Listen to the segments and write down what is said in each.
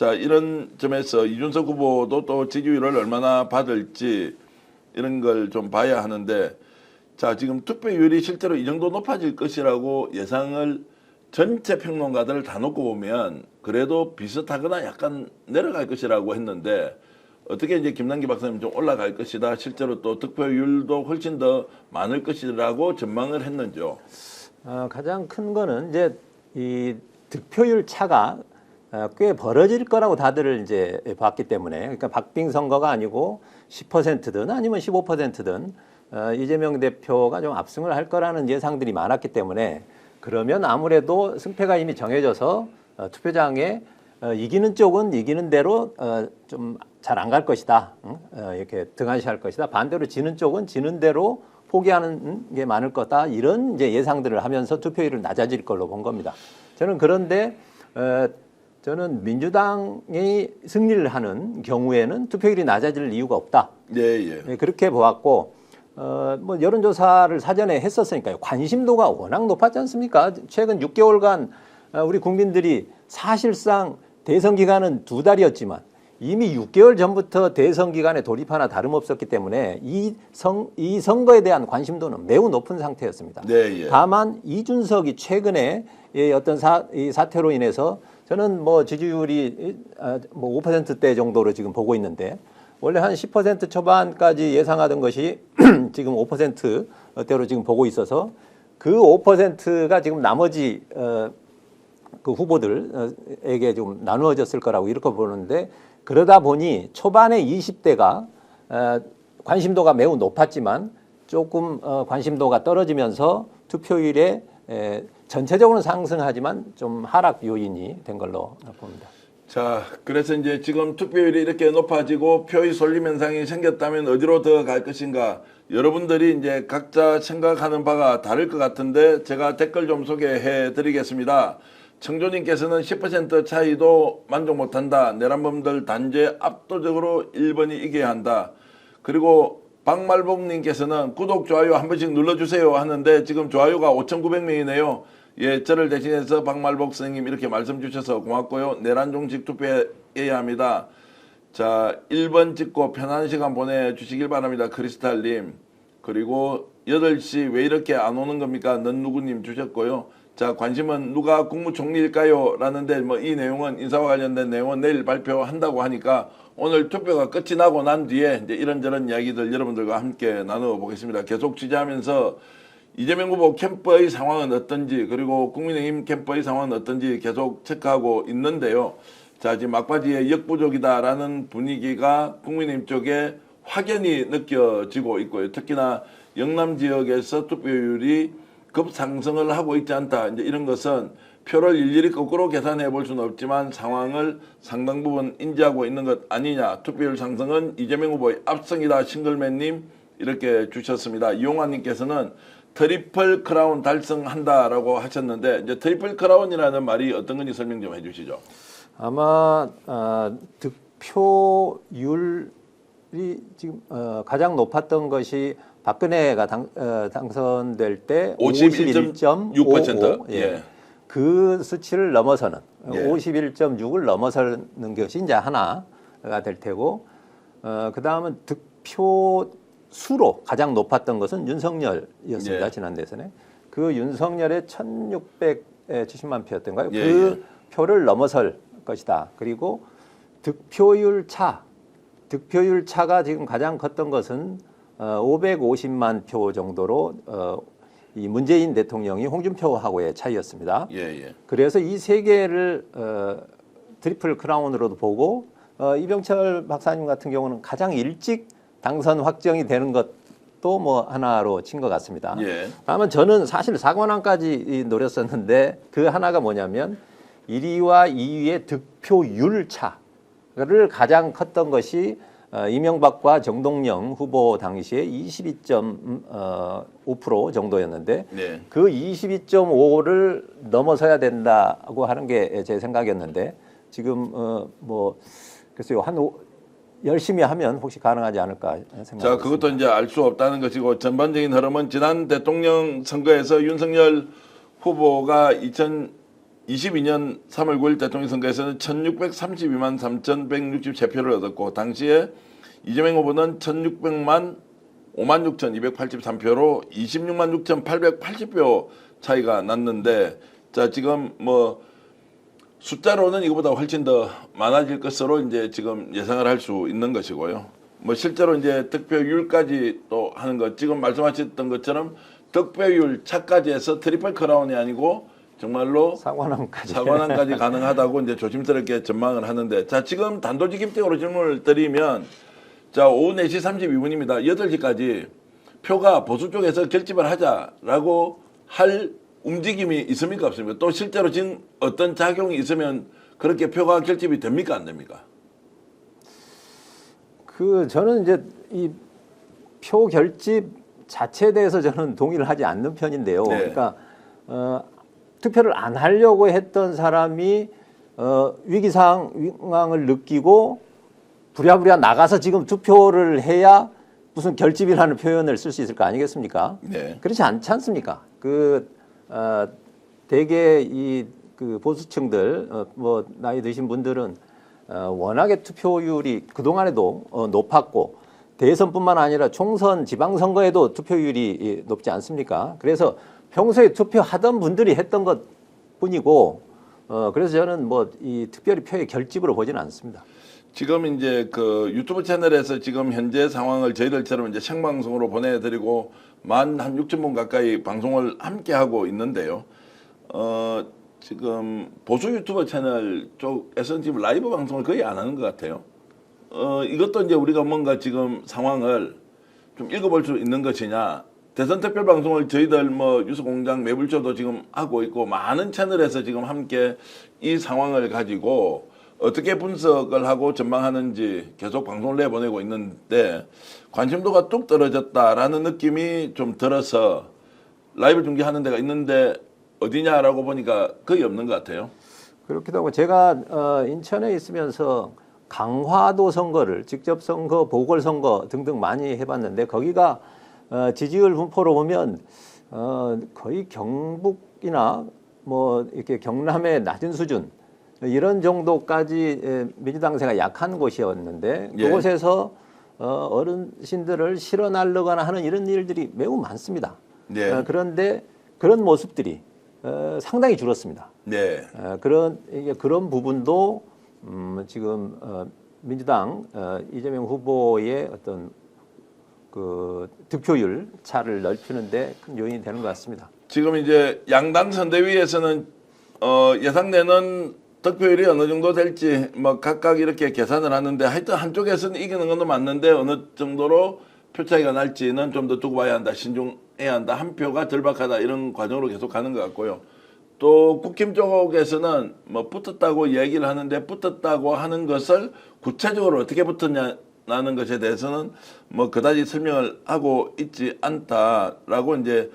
자, 이런 점에서 이준석 후보도 또 지지율을 얼마나 받을지 이런 걸 좀 봐야 하는데, 자, 지금 투표율이 실제로 이 정도 높아질 것이라고 예상을 전체 평론가들을 다 놓고 보면 그래도 비슷하거나 약간 내려갈 것이라고 했는데, 어떻게 이제 김남기 박사님 좀 올라갈 것이다, 실제로 또 득표율도 훨씬 더 많을 것이라고 전망을 했는지요? 가장 큰 거는 이제 이 득표율 차가 꽤 벌어질 거라고 다들 이제 봤기 때문에, 그러니까 박빙 선거가 아니고 10%든 아니면 15%든 이재명 대표가 좀 압승을 할 거라는 예상들이 많았기 때문에, 그러면 아무래도 승패가 이미 정해져서 투표장에 이기는 쪽은 이기는 대로 좀 잘 안 갈 것이다, 이렇게 등한시할 것이다. 반대로 지는 쪽은 지는 대로 포기하는 게 많을 거다. 이런 이제 예상들을 하면서 투표율을 낮아질 걸로 본 겁니다. 저는 그런데 저는 민주당이 승리를 하는 경우에는 투표율이 낮아질 이유가 없다. 예. 네, 그렇게 보았고, 뭐 여론조사를 사전에 했었으니까요. 관심도가 워낙 높았지 않습니까? 최근 6개월간 우리 국민들이 사실상 대선 기간은 2달이었지만 이미 6개월 전부터 대선 기간에 돌입하나 다름없었기 때문에 이 선거에 대한 관심도는 매우 높은 상태였습니다. 네, 예. 다만 이준석이 최근에 어떤 이 사태로 인해서 저는 뭐 지지율이 뭐 5%대 정도로 지금 보고 있는데, 원래 한 10% 초반까지 예상하던 것이 지금 5%대로 지금 보고 있어서 그 5%가 지금 나머지 그 후보들에게 좀 나누어졌을 거라고 이렇게 보는데, 그러다 보니 초반에 20대가 관심도가 매우 높았지만 조금 관심도가 떨어지면서 투표율에 전체적으로는 상승하지만 좀 하락 요인이 된 걸로 봅니다. 자, 그래서 이제 지금 투표율이 이렇게 높아지고 표의 쏠림 현상이 생겼다면 어디로 더 갈 것인가, 여러분들이 이제 각자 생각하는 바가 다를 것 같은데 제가 댓글 좀 소개해 드리겠습니다. 청조님께서는 10% 차이도 만족 못한다. 내란범들 단죄 압도적으로 1번이 이겨야 한다. 그리고 박말복님께서는 구독, 좋아요 한 번씩 눌러주세요 하는데 지금 좋아요가 5,900명이네요. 예, 저를 대신해서 박말복 선생님 이렇게 말씀 주셔서 고맙고요. 내란 종식 투표해야 합니다. 자, 1번 찍고 편안한 시간 보내주시길 바랍니다. 크리스탈님. 그리고 8시 왜 이렇게 안 오는 겁니까? 넌 누구님 주셨고요. 자, 관심은 누가 국무총리일까요? 라는데 뭐 이 내용은 인사와 관련된 내용은 내일 발표한다고 하니까 오늘 투표가 끝이 나고 난 뒤에 이제 이런저런 이야기들 여러분들과 함께 나누어 보겠습니다. 계속 취재하면서 이재명 후보 캠프의 상황은 어떤지, 그리고 국민의힘 캠프의 상황은 어떤지 계속 체크하고 있는데요. 자, 지금 막바지에 역부족이다라는 분위기가 국민의힘 쪽에 확연히 느껴지고 있고요. 특히나 영남 지역에서 투표율이 급상승을 하고 있지 않다. 이제 이런 것은 표를 일일이 거꾸로 계산해 볼 수는 없지만 상황을 상당 부분 인지하고 있는 것 아니냐. 투표율 상승은 이재명 후보의 압승이다. 싱글맨님 이렇게 주셨습니다. 이용환님께서는 트리플 크라운 달성한다라고 하셨는데, 이제 트리플 크라운이라는 말이 어떤 건지 설명 좀 해주시죠. 아마 득표율이 지금 가장 높았던 것이 박근혜가 당선될 때 51.6%. 예. 그 수치를 넘어서는, 예. 51.6을 넘어서는 것이 이제 하나가 될 테고, 그 다음은 득표 수로 가장 높았던 것은 윤석열이었습니다. 예. 지난 대선에. 그 윤석열의 1670만 표였던가요? 예, 그 표를 넘어설 것이다. 그리고 득표율 차가 지금 가장 컸던 것은 550만 표 정도로 이 문재인 대통령이 홍준표하고의 차이였습니다. 예. 그래서 이 세 개를 트리플 크라운으로도 보고, 이병철 박사님 같은 경우는 가장 일찍 당선 확정이 되는 것도 뭐 하나로 친 것 같습니다. 예. 다만 저는 사실 4관왕까지 노렸었는데 그 하나가 뭐냐면 1위와 2위의 득표율 차를 가장 컸던 것이 이명박과 정동영 후보 당시에 22.5% 정도였는데, 네. 그 22.5를 넘어서야 된다고 하는 게 제 생각이었는데, 지금 뭐 글쎄요, 열심히 하면 혹시 가능하지 않을까 생각합니다. 자, 그것도 이제 알 수 없다는 것이고, 전반적인 흐름은 지난 대통령 선거에서 윤석열 후보가 22년 3월 9일 대통령 선거에서는 1632만 3,163표를 얻었고 당시에 이재명 후보는 1600만 56,283표로 26만 6,880표 차이가 났는데 자 지금 뭐 숫자로는 이거보다 훨씬 더 많아질 것으로 이제 지금 예상을 할 수 있는 것이고요. 뭐 실제로 이제 득표율까지 또 하는 것 지금 말씀하셨던 것처럼 득표율 차까지 해서 트리플 크라운이 아니고 정말로 사관왕까지 가능하다고 이제 조심스럽게 전망을 하는데 자 지금 단도직입적으로 질문을 드리면 자 오후 4시 32분입니다. 8시까지 표가 보수 쪽에서 결집을 하자라고 할 움직임이 있습니까 없습니까? 또 실제로 지금 어떤 작용이 있으면 그렇게 표가 결집이 됩니까 안 됩니까? 저는 이제 이 표 결집 자체에 대해서 저는 동의를 하지 않는 편인데요. 네. 그러니까 투표를 안 하려고 했던 사람이 위기 상황을 느끼고 부랴부랴 나가서 지금 투표를 해야 무슨 결집이라는 표현을 쓸 수 있을 거 아니겠습니까? 네. 그렇지 않지 않습니까? 대개 그 보수층들 뭐 나이 드신 분들은 워낙에 투표율이 그 동안에도 높았고 대선뿐만 아니라 총선, 지방선거에도 투표율이 높지 않습니까? 그래서 평소에 투표하던 분들이 했던 것 뿐이고 그래서 저는 뭐 이 특별히 표의 결집으로 보지는 않습니다. 지금 이제 그 유튜브 채널에서 지금 현재 상황을 저희들처럼 이제 생방송으로 보내드리고 한 6,000분 가까이 방송을 함께 하고 있는데요. 지금 보수 유튜브 채널 쪽에서는 지금 라이브 방송을 거의 안 하는 것 같아요. 이것도 이제 우리가 뭔가 지금 상황을 좀 읽어볼 수 있는 것이냐. 대선 특별 방송을 저희들 뭐 뉴스공장 매불쇼도 지금 하고 있고 많은 채널에서 지금 함께 이 상황을 가지고 어떻게 분석을 하고 전망하는지 계속 방송을 내보내고 있는데 관심도가 뚝 떨어졌다라는 느낌이 좀 들어서 라이브 중계하는 데가 있는데 어디냐라고 보니까 거의 없는 것 같아요. 그렇기도 하고 제가 인천에 있으면서 강화도 선거를 직접 선거, 보궐선거 등등 많이 해봤는데 거기가 지지율 분포로 보면 거의 경북이나 뭐 이렇게 경남의 낮은 수준 이런 정도까지 민주당세가 약한 곳이었는데 예. 그곳에서 어르신들을 실어나르거나 하는 이런 일들이 매우 많습니다. 네. 그런데 그런 모습들이 상당히 줄었습니다. 네. 그런 부분도 지금 민주당 이재명 후보의 어떤 그 득표율 차를 넓히는데 큰 요인이 되는 것 같습니다. 지금 이제 양당 선대위에서는 예상되는 득표율이 어느 정도 될지 뭐 각각 이렇게 계산을 하는데 하여튼 한쪽에서는 이기는 건 맞는데 어느 정도로 표 차이가 날지는 좀 더 두고 봐야 한다. 신중해야 한다. 한 표가 절박하다. 이런 과정으로 계속 가는 것 같고요. 또 국힘 쪽에서는 뭐 붙었다고 얘기를 하는데 붙었다고 하는 것을 구체적으로 어떻게 붙었냐는 것에 대해서는 뭐 그다지 설명을 하고 있지 않다라고 이제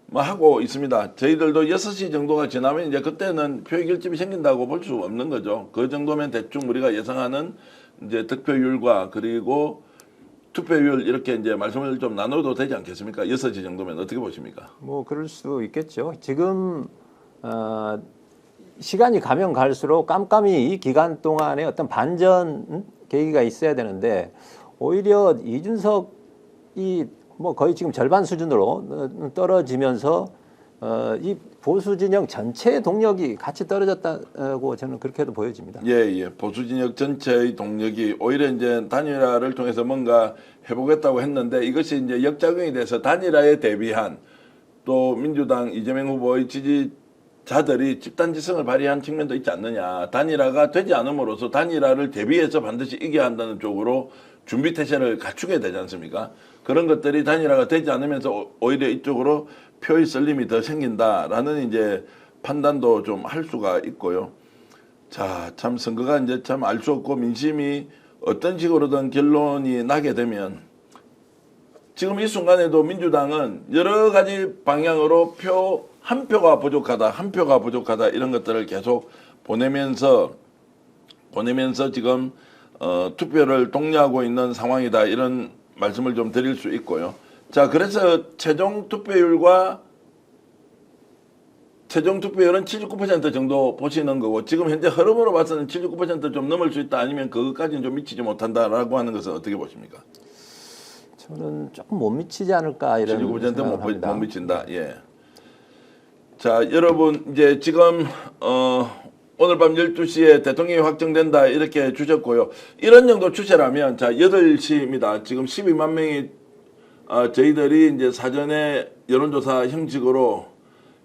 뭐 하고 있습니다. 저희들도 6시 정도가 지나면 이제 그때는 표의 결집이 생긴다고 볼 수 없는 거죠. 그 정도면 대충 우리가 예상하는 이제 득표율과 그리고 투표율 이렇게 이제 말씀을 좀 나눠도 되지 않겠습니까? 6시 정도면 어떻게 보십니까? 뭐 그럴 수도 있겠죠. 지금 시간이 가면 갈수록 깜깜이 이 기간 동안에 어떤 반전 계기가 있어야 되는데 오히려 이준석이 뭐 거의 지금 절반 수준으로 떨어지면서 이 보수 진영 전체의 동력이 같이 떨어졌다고 저는 그렇게도 보여집니다. 예. 보수 진영 전체의 동력이 오히려 이제 단일화를 통해서 뭔가 해보겠다고 했는데 이것이 이제 역작용이 돼서 단일화에 대비한 또 민주당 이재명 후보의 지지자들이 집단지성을 발휘한 측면도 있지 않느냐. 단일화가 되지 않음으로써 단일화를 대비해서 반드시 이겨야 한다는 쪽으로 준비태세를 갖추게 되지 않습니까? 그런 것들이 단일화가 되지 않으면서 오히려 이쪽으로 표의 쏠림이 더 생긴다라는 이제 판단도 좀 할 수가 있고요. 자, 참 선거가 이제 참 알 수 없고 민심이 어떤 식으로든 결론이 나게 되면 지금 이 순간에도 민주당은 여러 가지 방향으로 한 표가 부족하다 이런 것들을 계속 보내면서 지금 투표를 독려하고 있는 상황이다 이런 말씀을 좀 드릴 수 있고요. 자, 그래서 최종 투표율과 최종 투표율은 79% 정도 보시는 거고 지금 현재 흐름으로 봐서는 79%좀 넘을 수 있다 아니면 그것까지는 좀 미치지 못한다라고 하는 것은 어떻게 보십니까? 저는 조금 못 미치지 않을까 이런 79% 생각을 합니다. 못 미친다. 예. 자, 여러분 이제 지금 오늘 밤 12시에 대통령이 확정된다 이렇게 주셨고요. 이런 정도 추세라면 자, 8시입니다. 지금 12만 명이 저희들이 이제 사전에 여론조사 형식으로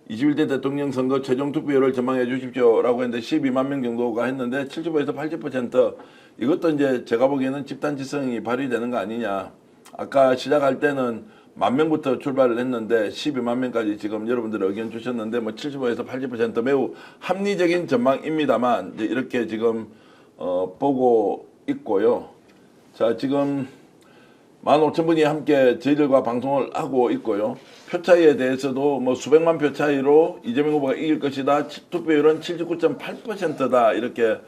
21대 대통령 선거 최종 투표율을 전망해 주십시오라고 했는데 12만 명 정도가 했는데 70에서 80% 이것도 이제 제가 보기에는 집단지성이 발휘되는 거 아니냐. 아까 시작할 때는 10,000명부터 출발을 했는데 12만 명까지 지금 여러분들 의견 주셨는데 뭐 75에서 80% 매우 합리적인 전망입니다만 이제 이렇게 지금 보고 있고요. 자, 지금 15,000분이 함께 저희들과 방송을 하고 있고요. 표 차이에 대해서도 뭐 수백만 표 차이로 이재명 후보가 이길 것이다. 투표율은 79.8%다. 이렇게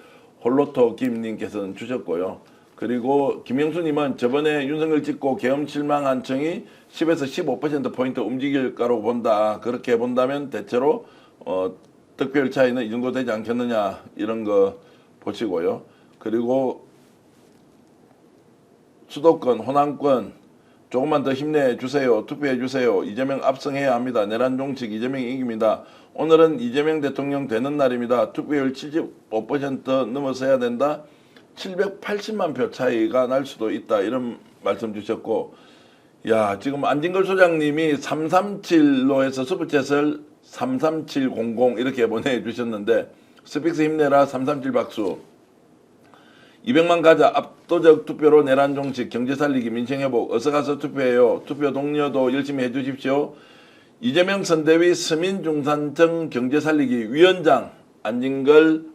홀로토 김님께서는 주셨고요. 그리고 김영수님은 저번에 윤석열 찍고 계엄 실망한 층이 10에서 15%포인트 움직일 거라고 본다. 그렇게 본다면 대체로 득표율 차이는 이 정도 되지 않겠느냐 이런 거 보시고요. 그리고 수도권, 호남권 조금만 더 힘내주세요. 투표해주세요. 이재명 압승해야 합니다. 내란 종식 이재명이 이깁니다. 오늘은 이재명 대통령 되는 날입니다. 투표율 75% 넘어서야 된다. 780만 표 차이가 날 수도 있다. 이런 말씀 주셨고 야 지금 안진걸 소장님이 337로 해서 슈퍼챗을 33700 이렇게 보내주셨는데 스픽스 힘내라 337 박수 200만 가자 압도적 투표로 내란 종식 경제 살리기 민생 회복 어서 가서 투표해요. 투표 동료도 열심히 해주십시오. 이재명 선대위 서민중산청 경제 살리기 위원장 안진걸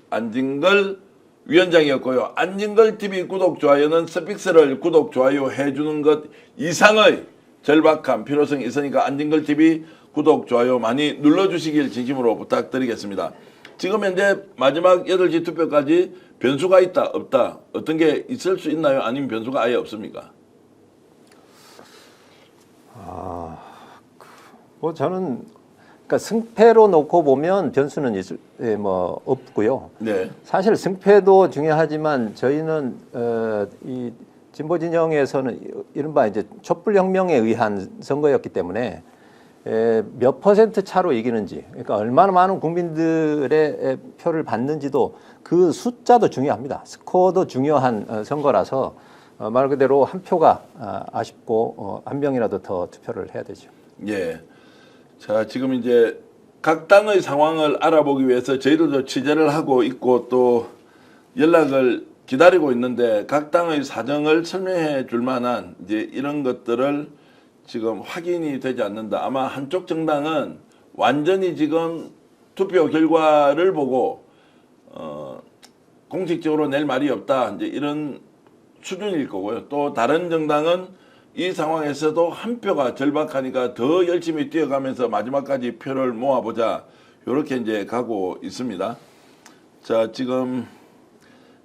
위원장이었고요. 안진걸 TV 구독 좋아요는 스픽스를 구독 좋아요 해주는 것 이상의 절박한 필요성이 있으니까 안진걸 TV 구독 좋아요 많이 눌러주시길 진심으로 부탁드리겠습니다. 지금 현재 마지막 8시 투표까지 변수가 있다 없다 어떤 게 있을 수 있나요? 아니면 변수가 아예 없습니까? 뭐 저는 그러니까 승패로 놓고 보면 변수는 뭐 없고요. 네. 사실 승패도 중요하지만 저희는 이 진보 진영에서는 이른바 이제 촛불혁명에 의한 선거였기 때문에 몇 퍼센트 차로 이기는지, 그러니까 얼마나 많은 국민들의 표를 받는지도 그 숫자도 중요합니다. 스코어도 중요한 선거라서 말 그대로 한 표가 아쉽고 한 명이라도 더 투표를 해야 되죠. 예. 자, 지금 이제 각 당의 상황을 알아보기 위해서 저희들도 취재를 하고 있고 또 연락을 기다리고 있는데 각 당의 사정을 설명해 줄 만한 이제 이런 것들을 지금 확인이 되지 않는다. 아마 한쪽 정당은 완전히 지금 투표 결과를 보고 공식적으로 낼 말이 없다. 이제 이런 수준일 거고요. 또 다른 정당은 이 상황에서도 한 표가 절박하니까 더 열심히 뛰어가면서 마지막까지 표를 모아보자. 이렇게 이제 가고 있습니다. 자, 지금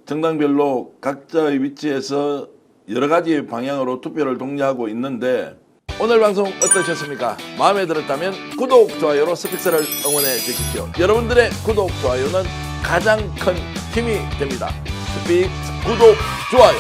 정당별로 각자의 위치에서 여러 가지 방향으로 투표를 독려하고 있는데 오늘 방송 어떠셨습니까? 마음에 들었다면 구독, 좋아요로 스픽스를 응원해 주십시오. 여러분들의 구독, 좋아요는 가장 큰 힘이 됩니다. 스픽스 구독, 좋아요.